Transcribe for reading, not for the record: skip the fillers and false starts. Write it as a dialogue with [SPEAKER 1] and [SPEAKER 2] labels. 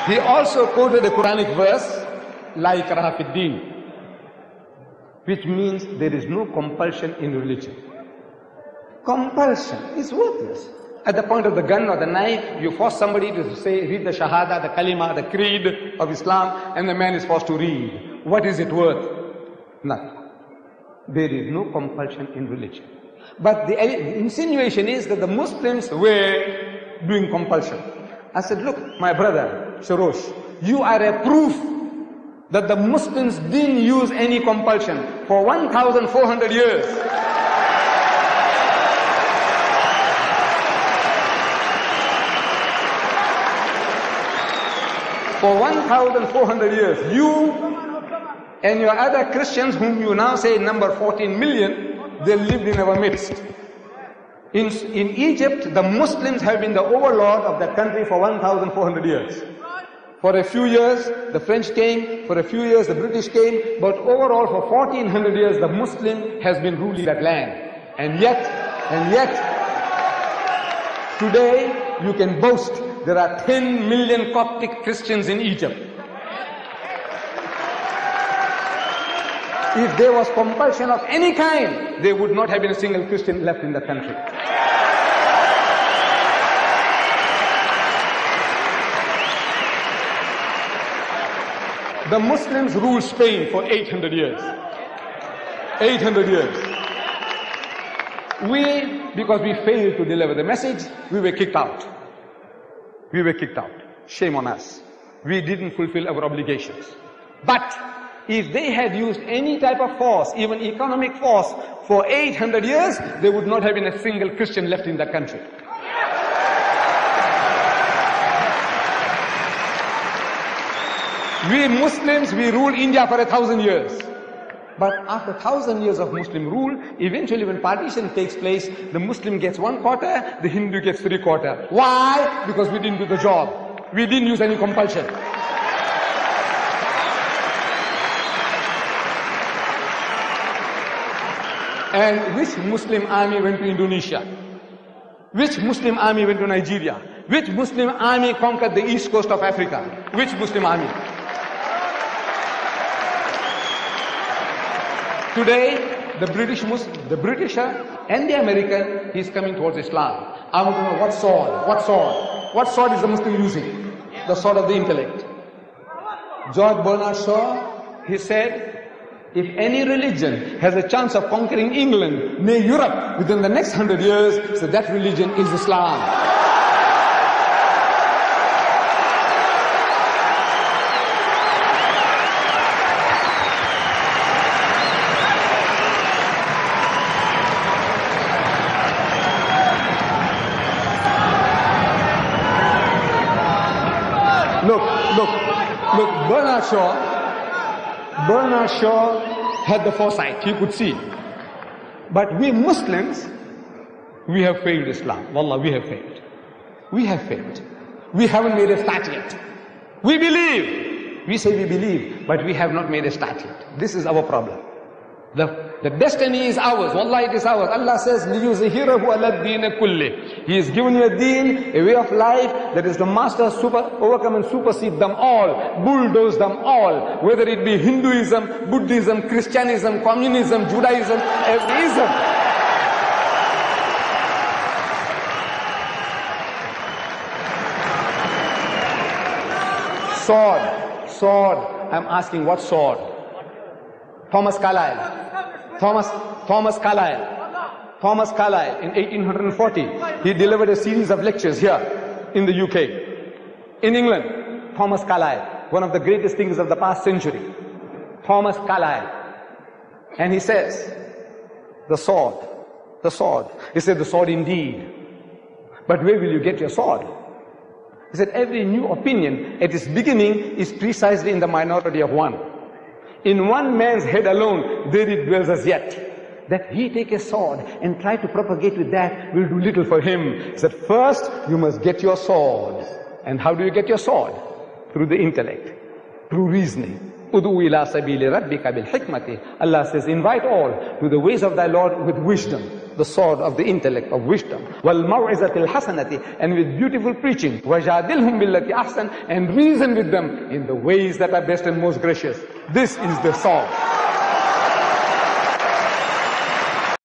[SPEAKER 1] He also quoted a Quranic verse, La ikraha fid din, which means there is no compulsion in religion. Compulsion is worthless. At the point of the gun or the knife, you force somebody to say, read the Shahada, the Kalima, the Creed of Islam, and the man is forced to read. What is it worth? Nothing. There is no compulsion in religion. But the insinuation is that the Muslims were doing compulsion. I said, look, my brother, Sharosh, you are a proof that the Muslims didn't use any compulsion for 1,400 years. For 1,400 years, you and your other Christians, whom you now say number 14 million, they lived in our midst. In Egypt, the Muslims have been the overlord of that country for 1,400 years. For a few years, the French came, for a few years, the British came, but overall for 1,400 years, the Muslim has been ruling that land. And yet, today, you can boast there are 10 million Coptic Christians in Egypt. If there was compulsion of any kind, there would not have been a single Christian left in the country. The Muslims ruled Spain for 800 years. 800 years. Because we failed to deliver the message, we were kicked out. We were kicked out. Shame on us. We didn't fulfill our obligations. But if they had used any type of force, even economic force, for 800 years, there would not have been a single Christian left in the country. We Muslims, we ruled India for 1,000 years. But after 1,000 years of Muslim rule, eventually when partition takes place, the Muslim gets 1/4, the Hindu gets 3/4. Why? Because we didn't do the job. We didn't use any compulsion. And which Muslim army went to Indonesia? Which Muslim army went to Nigeria? Which Muslim army conquered the east coast of Africa? Which Muslim army? Today, the Britisher and the American, he's coming towards Islam. I want to know what sword? What sword? What sword is the Muslim using? The sword of the intellect. George Bernard Shaw, he said, if any religion has a chance of conquering England, nay Europe, within the next 100 years, so that religion is Islam. Look, Bernard Shaw had the foresight, he could see. But we Muslims, we have failed Islam. Wallah, we have failed. We have failed. We haven't made a start yet. We believe. We say we believe, but we have not made a start yet. This is our problem. The destiny is ours. Wallah, it is ours. Allah says, لِيُزْهِرَهُ عَلَى الدِّينِ كُلِّهِ. He has given you a deen, a way of life that is to master, overcome and supersede them all, bulldoze them all, whether it be Hinduism, Buddhism, Christianism, Communism, Judaism, atheism. Sword. I'm asking, what sword? Thomas Carlyle in 1840, he delivered a series of lectures here in the UK. In England, Thomas Carlyle, one of the greatest thinkers of the past century. Thomas Carlyle. And he says, the sword. He said, the sword indeed. But where will you get your sword? He said, every new opinion at its beginning is precisely in the minority of one. In one man's head alone, there it dwells as yet. That he take a sword and try to propagate with that will do little for him. He said, first you must get your sword. And how do you get your sword? Through the intellect, through reasoning, Udu ila sabili rabbika bil hikmati. Allah says, invite all to the ways of thy Lord with wisdom, the sword of the intellect of wisdom. Wal maw'izatil hasanati, and with beautiful preaching. Wajadilhum billati ahsan, and reason with them in the ways that are best and most gracious. This is the sword.